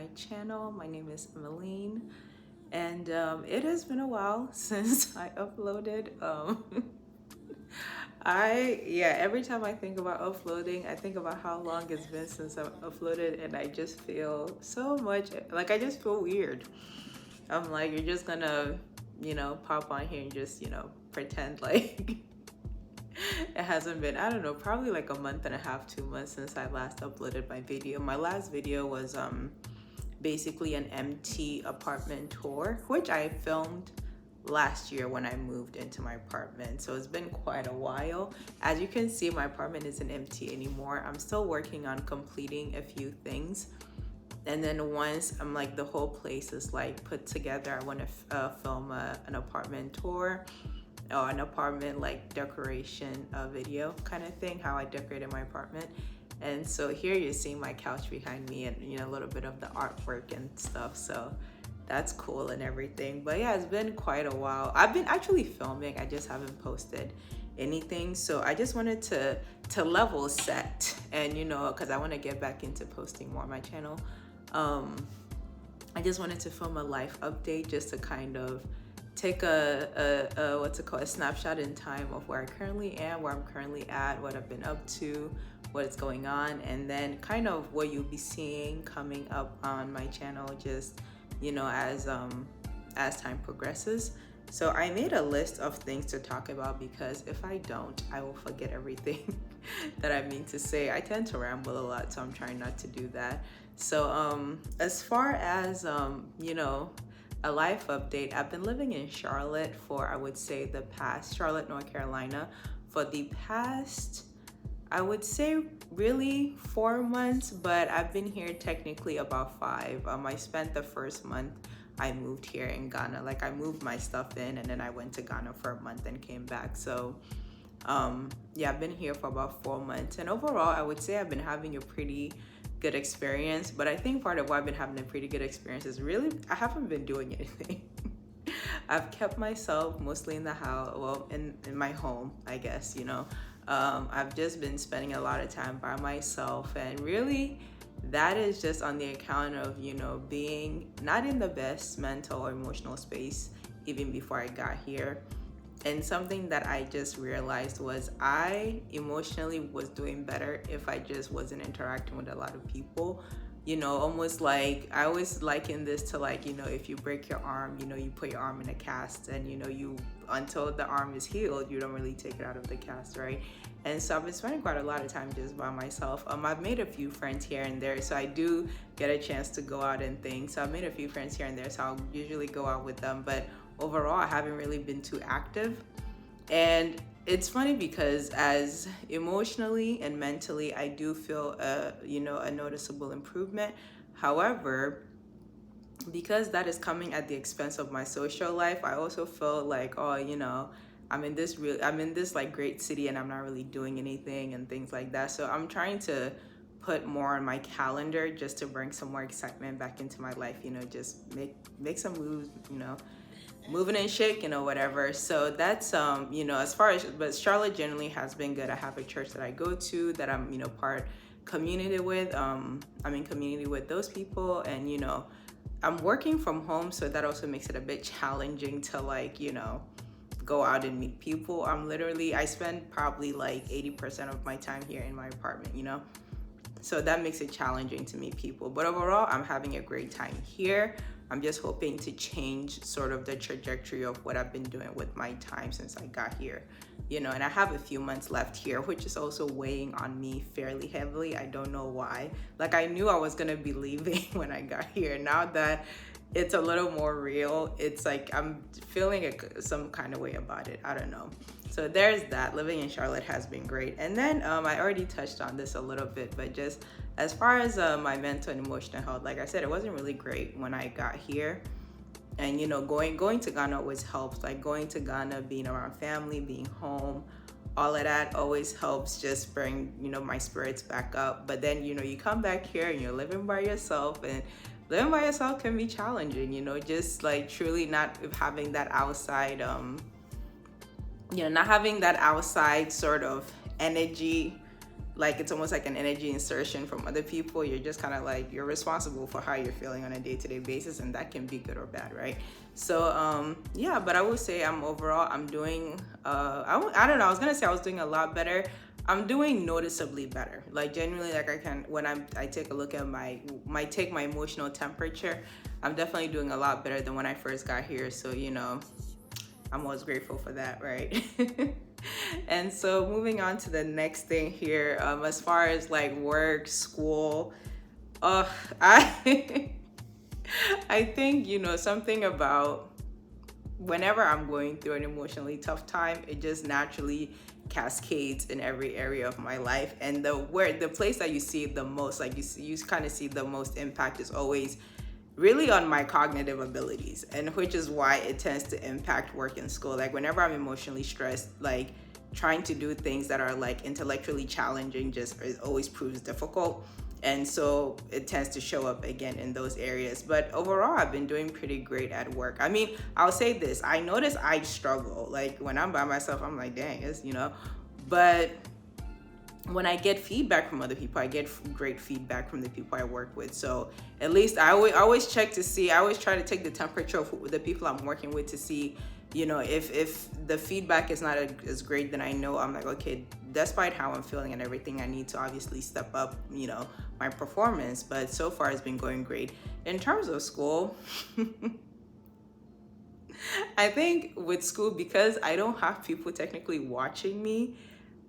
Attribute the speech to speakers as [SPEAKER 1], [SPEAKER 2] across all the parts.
[SPEAKER 1] my channel. My name is Emmeline, and it has been a while since I uploaded. Every time I think about uploading, I think about how long it's been since I've uploaded, and I just feel so much like I just feel weird. I'm like, you're just gonna, pop on here and just, pretend like it hasn't been, I don't know, probably like a month and a half, 2 months since I last uploaded my video. My last video was basically an empty apartment tour, which I filmed last year when I moved into my apartment. So it's been quite a while. As you can see, my apartment isn't empty anymore. I'm still working on completing a few things. And then once I'm like the whole place is like put together, I want to film an apartment tour or an apartment like decoration video kind of thing, how I decorated my apartment. And so here you're seeing my couch behind me and a little bit of the artwork and stuff. So that's cool and everything. But yeah, it's been quite a while. I've been actually filming, I just haven't posted anything. So I just wanted to level set and because I want to get back into posting more on my channel. I just wanted to film a life update just to kind of take a snapshot in time of where I currently am, where I'm currently at, what I've been up to, what's going on, and then kind of what you'll be seeing coming up on my channel just as time progresses. So I made a list of things to talk about because if I don't, I will forget everything that I mean to say. I tend to ramble a lot, so I'm trying not to do that. So as far as a life update, I've been living in Charlotte for, I would say, Charlotte, North Carolina, for the past, I would say really 4 months, but I've been here technically about 5. I spent the first month I moved here in Ghana. Like I moved my stuff in and then I went to Ghana for a month and came back. So I've been here for about 4 months, and overall I would say I've been having a pretty good experience. But I think part of why I've been having a pretty good experience is really I haven't been doing anything. I've kept myself mostly in the house, well, in my home, I guess. I've just been spending a lot of time by myself, and really that is just on the account of being not in the best mental or emotional space even before I got here. And something that I just realized was I emotionally was doing better if I just wasn't interacting with a lot of people. Almost like I always liken this to like, if you break your arm, you put your arm in a cast, and you until the arm is healed, you don't really take it out of the cast, right? And so I've been spending quite a lot of time just by myself. I've made a few friends here and there, so I do get a chance to go out and things. So I've made a few friends here and there, so I'll usually go out with them. But overall, I haven't really been too active. And it's funny because as emotionally and mentally, I do feel a noticeable improvement. However, because that is coming at the expense of my social life, I also feel like, I'm in this like great city and I'm not really doing anything and things like that. So I'm trying to put more on my calendar just to bring some more excitement back into my life, just make some moves, moving and shaking or whatever. So that's as far as, but Charlotte generally has been good. I have a church that I go to that I'm part community with. I'm in community with those people, and I'm working from home, so that also makes it a bit challenging to like go out and meet people. I spend probably like 80% of my time here in my apartment, so that makes it challenging to meet people. But overall, I'm having a great time here. I'm just hoping to change sort of the trajectory of what I've been doing with my time since I got here, and I have a few months left here, which is also weighing on me fairly heavily. I don't know why. Like I knew I was gonna be leaving when I got here. Now that it's a little more real, it's like I'm feeling some kind of way about it. I don't know. So there's that. Living in Charlotte has been great. And then I already touched on this a little bit, but just as far as my mental and emotional health, like I said, it wasn't really great when I got here. And going to Ghana always helps. Like going to Ghana, being around family, being home, all of that always helps just bring my spirits back up. But then you come back here and you're living by yourself, and living by yourself can be challenging, just like truly not having that outside not having that outside sort of energy like it's almost like an energy insertion from other people. You're just kind of like, you're responsible for how you're feeling on a day-to-day basis, and that can be good or bad, right? So yeah, but I would say I'm doing I don't know, I was gonna say I was doing a lot better. I'm doing noticeably better. Like genuinely, like when I take a look at my emotional temperature, I'm definitely doing a lot better than when I first got here. So, I'm always grateful for that, right? And so moving on to the next thing here, as far as like work, school, I I think, something about whenever I'm going through an emotionally tough time, it just naturally cascades in every area of my life. And the place that you see it the most, like you kind of see the most impact, is always really on my cognitive abilities, and which is why it tends to impact work and school. Like whenever I'm emotionally stressed, like trying to do things that are like intellectually challenging just always proves difficult. And so it tends to show up again in those areas. But overall, I've been doing pretty great at work. I mean, I'll say this, I notice I struggle. Like when I'm by myself, I'm like, dang, but when I get feedback from other people, I get great feedback from the people I work with. So at least I always check to see, I always try to take the temperature of the people I'm working with to see, if the feedback is not as great, then I know, I'm like, okay, despite how I'm feeling and everything, I need to obviously step up, my performance. But so far it's been going great. In terms of school, I think with school, because I don't have people technically watching me,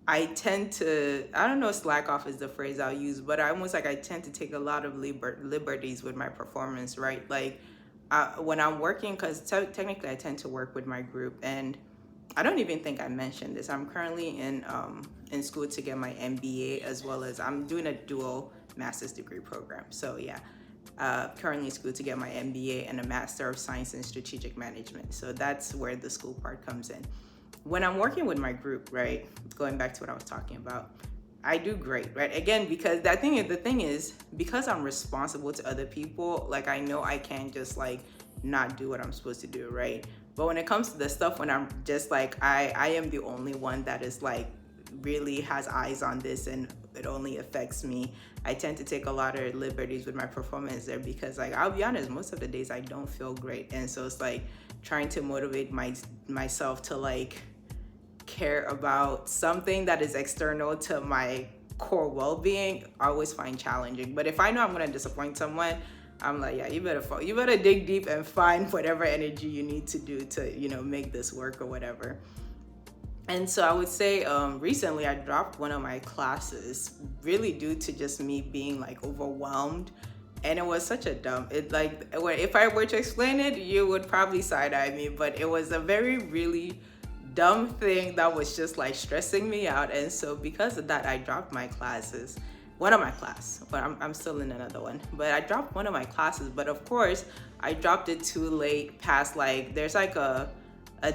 [SPEAKER 1] I tend to, I don't know, slack off is the phrase I'll use, but I tend to take a lot of liberties with my performance, right? Like when I'm working, because technically I tend to work with my group, and I don't even think I mentioned this. I'm currently in school to get my MBA, as well as I'm doing a dual master's degree program. So yeah, currently in school to get my MBA and a Master of Science in Strategic Management. So that's where the school part comes in. When I'm working with my group, right, going back to what I was talking about, I do great, right? Again, because the thing is, because I'm responsible to other people, like I know I can't just like not do what I'm supposed to do, right? But when it comes to the stuff when I'm just like, I am the only one that is like really has eyes on this and it only affects me, I tend to take a lot of liberties with my performance there, because like, I'll be honest, most of the days I don't feel great. And so it's like trying to motivate myself to like care about something that is external to my core well-being, I always find challenging. But if I know I'm going to disappoint someone, I'm like, yeah, you better dig deep and find whatever energy you need to do to, make this work or whatever. And so I would say recently I dropped one of my classes, really due to just me being like overwhelmed. And it was such a if I were to explain it, you would probably side-eye me, but it was a really dumb thing that was just like stressing me out. And so because of that, I dropped one of my classes, but I'm still in another one. But I dropped one of my classes, but of course I dropped it too late, past like, there's like a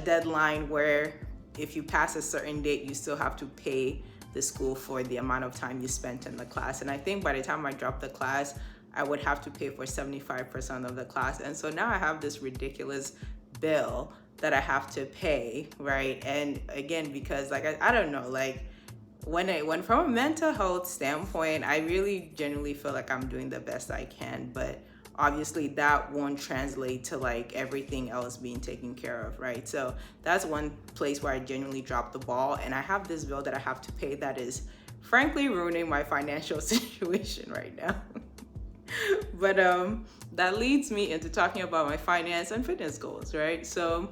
[SPEAKER 1] deadline where if you pass a certain date, you still have to pay the school for the amount of time you spent in the class. And I think by the time I dropped the class, I would have to pay for 75% of the class. And so now I have this ridiculous bill that I have to pay, right? And again, because like, I don't know, like when from a mental health standpoint, I really genuinely feel like I'm doing the best I can, but obviously that won't translate to like everything else being taken care of, right? So that's one place where I genuinely dropped the ball, and I have this bill that I have to pay that is frankly ruining my financial situation right now. But that leads me into talking about my finance and fitness goals, right? So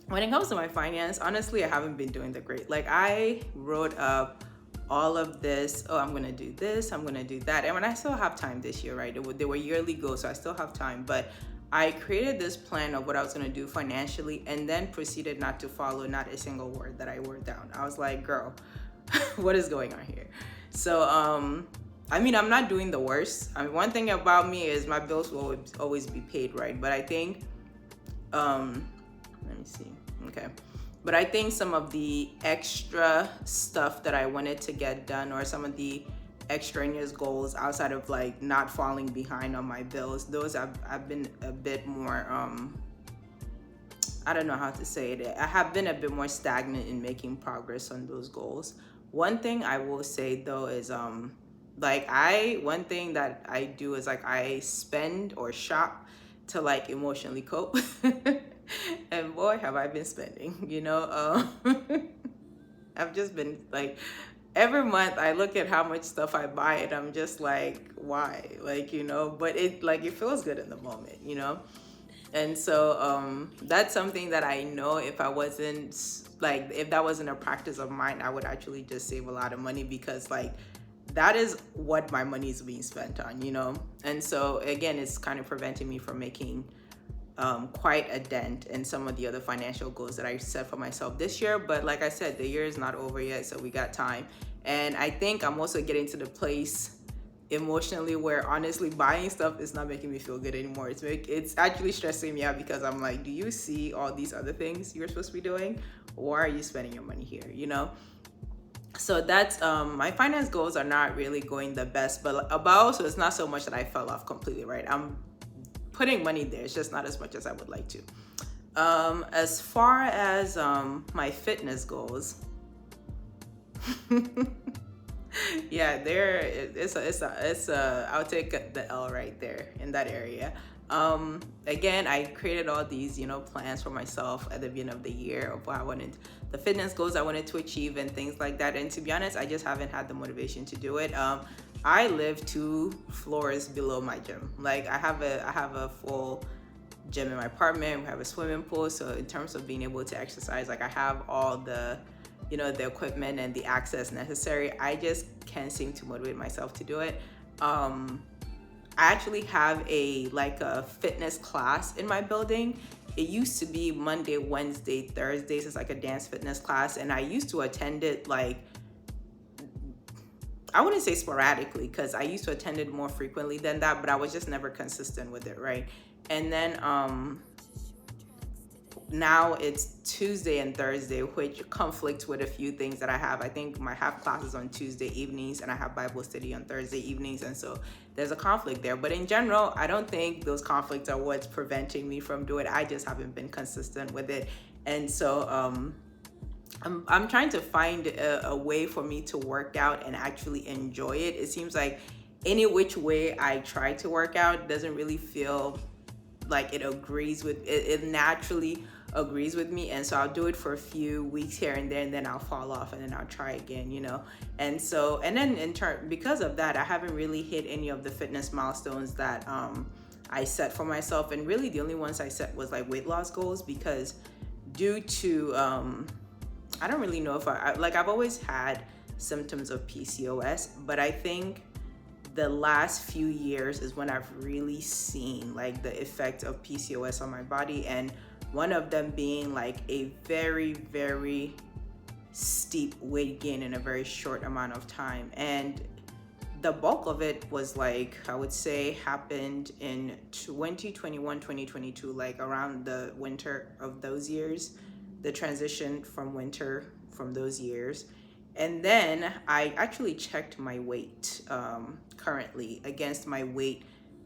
[SPEAKER 1] when it comes to my finance, honestly, I haven't been doing the great. Like I wrote up all of this, I'm gonna do this, I'm gonna do that. And when I still have time this year, right? They were yearly goals, so I still have time. But I created this plan of what I was gonna do financially, and then proceeded not to follow not a single word that I wrote down. I was like, girl, what is going on here? So, I mean, I'm not doing the worst. I mean, one thing about me is my bills will always be paid, right? But I think, let me see, okay. But I think some of the extra stuff that I wanted to get done, or some of the extraneous goals outside of like not falling behind on my bills, those I've been a bit more, I don't know how to say it. I have been a bit more stagnant in making progress on those goals. One thing I will say though is one thing that I do is like I spend or shop to like emotionally cope. And boy, have I been spending, I've just been like, every month I look at how much stuff I buy and I'm just like, why? Like, but it feels good in the moment. And so that's something that I know if I wasn't like, if that wasn't a practice of mine, I would actually just save a lot of money, because like that is what my money is being spent on. And so again, it's kind of preventing me from making quite a dent in some of the other financial goals that I set for myself this year. But like I said, the year is not over yet, so we got time. And I think I'm also getting to the place emotionally where honestly buying stuff is not making me feel good anymore. It's actually stressing me out, because I'm like, do you see all these other things you're supposed to be doing? Why are you spending your money here? So that's my finance goals are not really going the best, but also it's not so much that I fell off completely, right? I'm putting money there, it's just not as much as I would like to. As far as my fitness goals, yeah, there it's a I'll take the L right there in that area. Again, I created all these plans for myself at the beginning of the year of what I wanted, the fitness goals I wanted to achieve and things like that, and to be honest, I just haven't had the motivation to do it. I live 2 floors below my gym. Like I have a full gym in my apartment. We have a swimming pool, so in terms of being able to exercise, like I have all the the equipment and the access necessary. I just can't seem to motivate myself to do it. I actually have a fitness class in my building. It used to be Monday, Wednesday, Thursdays. It's like a dance fitness class, and I used to attend it like, I wouldn't say sporadically, because I used to attend it more frequently than that, but I was just never consistent with it, right? And then now it's Tuesday and Thursday, which conflicts with a few things that I have. I think I have classes on Tuesday evenings and I have Bible study on Thursday evenings, and so there's a conflict there. But in general, I don't think those conflicts are what's preventing me from doing it. I just haven't been consistent with it. And so I'm trying to find a way for me to work out and actually enjoy it. It seems like any which way I try to work out doesn't really feel like it agrees with it naturally agrees with me, and so I'll do it for a few weeks here and there, and then I'll fall off, and then I'll try again, and so, and then in turn, because of that, I haven't really hit any of the fitness milestones that I set for myself. And really the only ones I set was like weight loss goals, because due to I don't really know if I've always had symptoms of PCOS, but I think the last few years is when I've really seen like the effect of PCOS on my body, and one of them being like a very, very steep weight gain in a very short amount of time. And the bulk of it was like, I would say, happened in 2021, 2022, like around the winter of those years, the transition from winter from those years. And then I actually checked my weight currently against my weight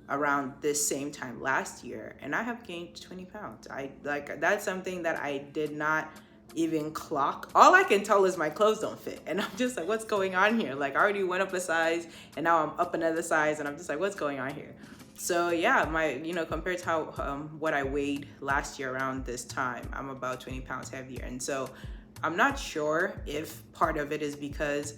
[SPEAKER 1] around this same time last year, and I have gained 20 pounds. That's something that I did not even clock. All I can tell is my clothes don't fit, and I'm just like, what's going on here? Like I already went up a size and now I'm up another size, and I'm just like, what's going on here? So yeah, my compared to how what I weighed last year around this time, I'm about 20 pounds heavier. And so I'm not sure if part of it is because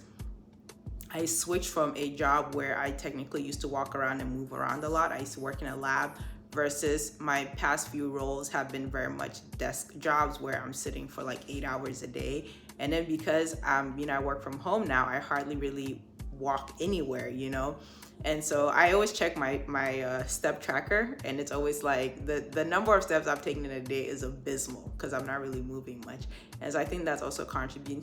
[SPEAKER 1] I switched from a job where I technically used to walk around and move around a lot. I used to work in a lab, versus my past few roles have been very much desk jobs where I'm sitting for like 8 hours a day. And then because I work from home now, I hardly really walk anywhere, And so I always check my step tracker, and it's always like the number of steps I've taken in a day is abysmal, because I'm not really moving much. And so I think that's also contributing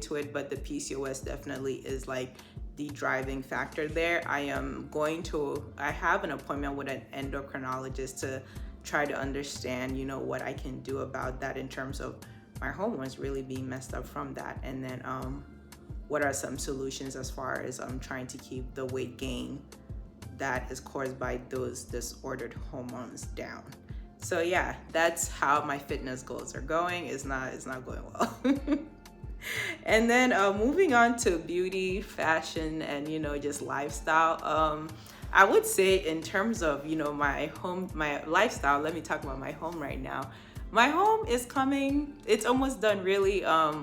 [SPEAKER 1] to it. But the PCOS definitely is like the driving factor there. I have an appointment with an endocrinologist to try to understand, what I can do about that in terms of my hormones really being messed up from that. And then what are some solutions as far as trying to keep the weight gain that is caused by those disordered hormones down. So yeah, that's how my fitness goals are going. It's not going well. And then moving on to beauty, fashion, and just lifestyle. I would say in terms of my home, my lifestyle. Let me talk about my home right now. My home is coming. It's almost done, really. I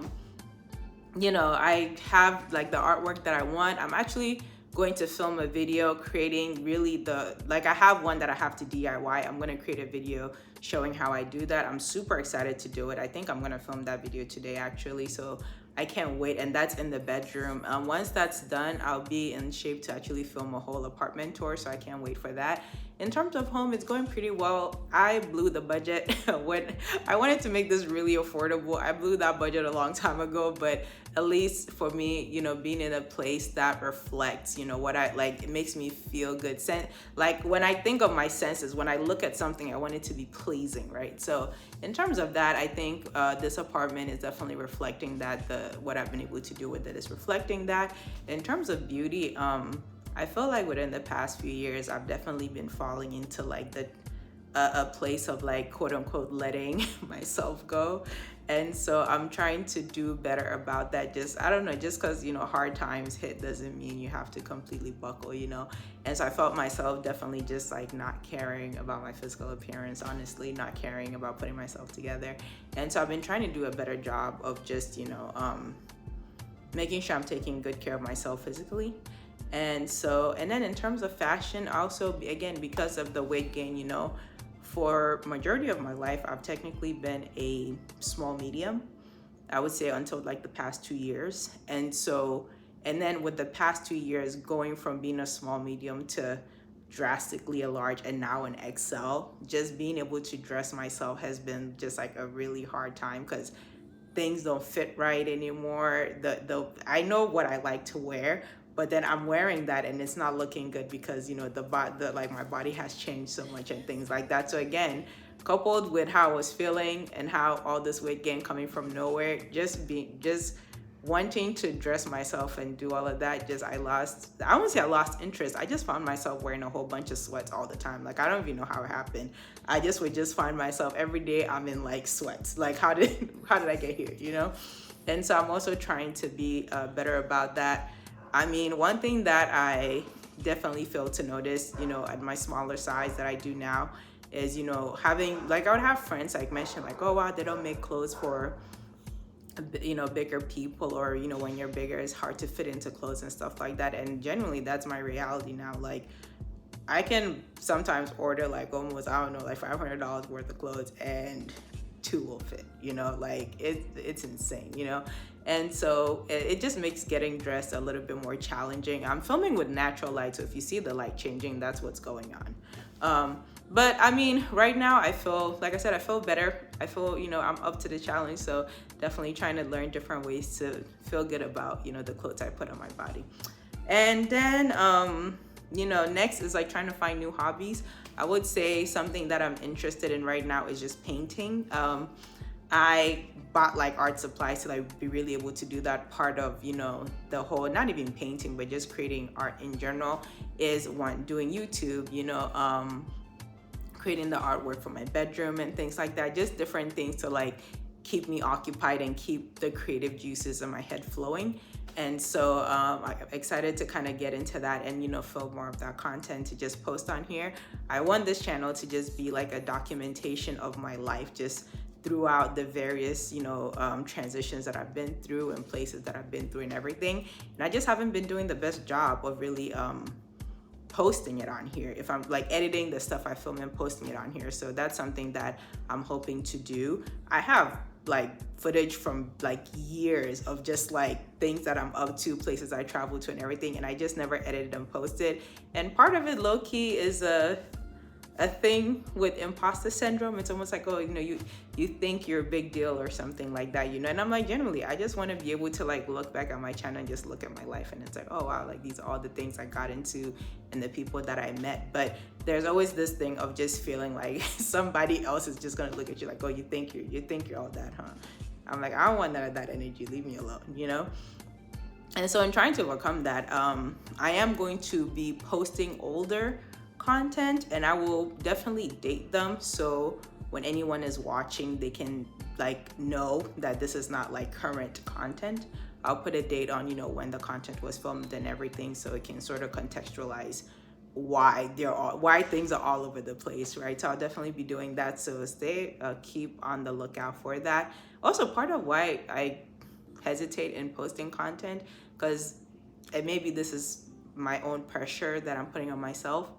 [SPEAKER 1] have like the artwork that I want. I'm actually going to film a video creating really I have one that I have to DIY. I'm going to create a video showing how I do that. I'm super excited to do it. I think I'm going to film that video today, actually. So I can't wait. And that's in the bedroom. Once that's done, I'll be in shape to actually film a whole apartment tour. So I can't wait for that. In terms of home, it's going pretty well. I blew the budget when I wanted to make this really affordable. I blew that budget a long time ago, but at least for me, being in a place that reflects, what I like, it makes me feel good. Like when I think of my senses, when I look at something, I want it to be pleasing, right? So in terms of that, I think this apartment is definitely reflecting that. What I've been able to do with it is reflecting that. In terms of beauty, I feel like within the past few years, I've definitely been falling into like a place of like quote unquote letting myself go. And so I'm trying to do better about that. I don't know, just because, hard times hit doesn't mean you have to completely buckle, And so I felt myself definitely just like not caring about my physical appearance, honestly, not caring about putting myself together. And so I've been trying to do a better job of just, making sure I'm taking good care of myself physically. And then in terms of fashion, also, again, because of the weight gain, for majority of my life, I've technically been a small medium, I would say, until like the past 2 years. And then with the past 2 years going from being a small medium to drastically a large and now an XL, just being able to dress myself has been just like a really hard time because things don't fit right anymore. I know what I like to wear, but then I'm wearing that and it's not looking good because like my body has changed so much and things like that. So again, coupled with how I was feeling and how all this weight gain coming from nowhere, just wanting to dress myself and do all of that, I wouldn't say I lost interest. I just found myself wearing a whole bunch of sweats all the time. Like I don't even know how it happened. I would find myself every day I'm in like sweats. Like how did I get here, And so I'm also trying to be better about that. I mean, one thing that I definitely failed to notice, at my smaller size that I do now is, having, like, I would have friends like mention like, oh, wow, they don't make clothes for, bigger people, or, when you're bigger, it's hard to fit into clothes and stuff like that. And generally, that's my reality now. Like, I can sometimes order like almost, I don't know, like $500 worth of clothes and 2 will fit, like it's insane, And so it just makes getting dressed a little bit more challenging. I'm filming with natural light, so if you see the light changing, that's what's going on. But I mean, right now I feel, like I said, I feel better. I feel, I'm up to the challenge. So definitely trying to learn different ways to feel good about, the clothes I put on my body. And then, next is like trying to find new hobbies. I would say something that I'm interested in right now is just painting. I bought like art supplies to like be really able to do that. Part of, the whole, not even painting, but just creating art in general is doing YouTube, creating the artwork for my bedroom and things like that. Just different things to like keep me occupied and keep the creative juices in my head flowing. And so I'm excited to kind of get into that and, film more of that content to just post on here. I want this channel to just be like a documentation of my life, just throughout the various, transitions that I've been through and places that I've been through and everything. And I just haven't been doing the best job of really posting it on here. If I'm like editing the stuff I film and posting it on here. So that's something that I'm hoping to do. I have like footage from like years of just like things that I'm up to, places I travel to and everything, and I just never edited and posted. And part of it low-key is a thing with imposter syndrome. It's almost like, oh, you think you're a big deal or something like that, and I'm like, generally, I just want to be able to like look back at my channel and just look at my life, and it's like, oh wow, like these are all the things I got into and the people that I met. But there's always this thing of just feeling like somebody else is just gonna look at you like, oh, you think you're all that, huh? I'm like, I don't want none of that energy, leave me alone, And so in trying to overcome that, I am going to be posting older content, and I will definitely date them. So when anyone is watching, they can like know that this is not like current content. I'll put a date on, you know, when the content was filmed and everything, so it can sort of contextualize why things are all over the place, right? So I'll definitely be doing that. So keep on the lookout for that. Also, part of why I hesitate in posting content, because maybe this is my own pressure that I'm putting on myself,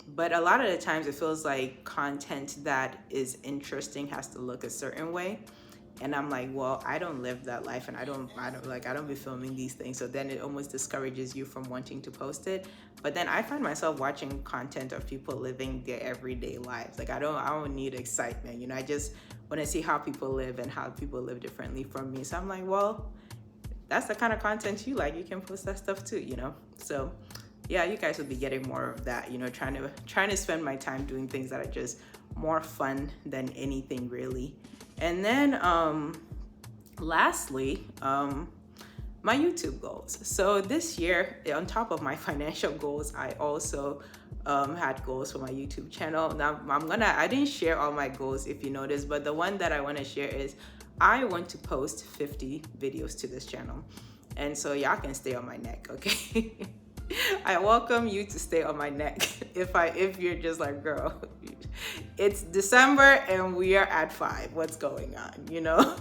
[SPEAKER 1] but a lot of the times it feels like content that is interesting has to look a certain way. And I'm like, well, I don't live that life, and I don't be filming these things. So then it almost discourages you from wanting to post it. But then I find myself watching content of people living their everyday lives. Like I don't need excitement, you know. I just want to see how people live and how people live differently from me. So I'm like, well, that's the kind of content you like. You can post that stuff too, you know. So yeah, you guys will be getting more of that, you know, trying to spend my time doing things that are just more fun than anything really. And then lastly, my YouTube goals. So this year, on top of my financial goals, I also had goals for my YouTube channel. Now I didn't share all my goals if you noticed, but the one that I want to share is I want to post 50 videos to this channel. And so y'all can stay on my neck, okay? I welcome you to stay on my neck. If you're just like, girl, it's December and we are at 5. What's going on, you know?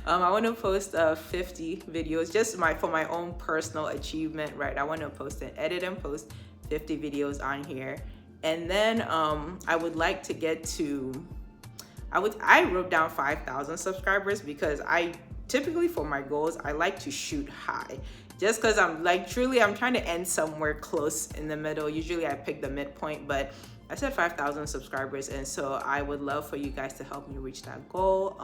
[SPEAKER 1] I want to post 50 videos just for my own personal achievement, right? I want to edit and post 50 videos on here. And then I would like to get to, I wrote down 5,000 subscribers because I typically, for my goals, I like to shoot high. Just because I'm trying to end somewhere close in the middle. Usually I pick the midpoint, but I said 5,000 subscribers. And so I would love for you guys to help me reach that goal.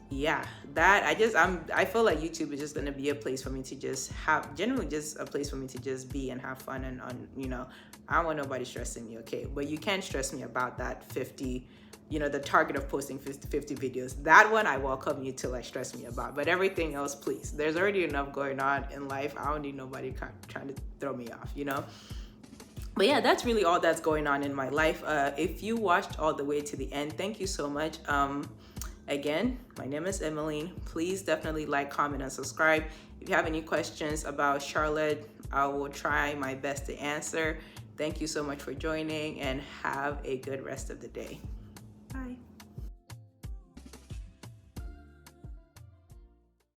[SPEAKER 1] Yeah, I feel like YouTube is just going to be a place for me to just generally just a place for me to just be and have fun. And, you know, I don't want nobody stressing me, okay? But you can stress me about that 50, you know, the target of posting 50 videos. That one I welcome you to like stress me about, but everything else, please. There's already enough going on in life. I don't need nobody trying to throw me off, you know? But yeah, that's really all that's going on in my life. If you watched all the way to the end, thank you so much. Again, my name is Emmeline. Please definitely like, comment, and subscribe. If you have any questions about Charlotte, I will try my best to answer. Thank you so much for joining, and have a good rest of the day. Bye.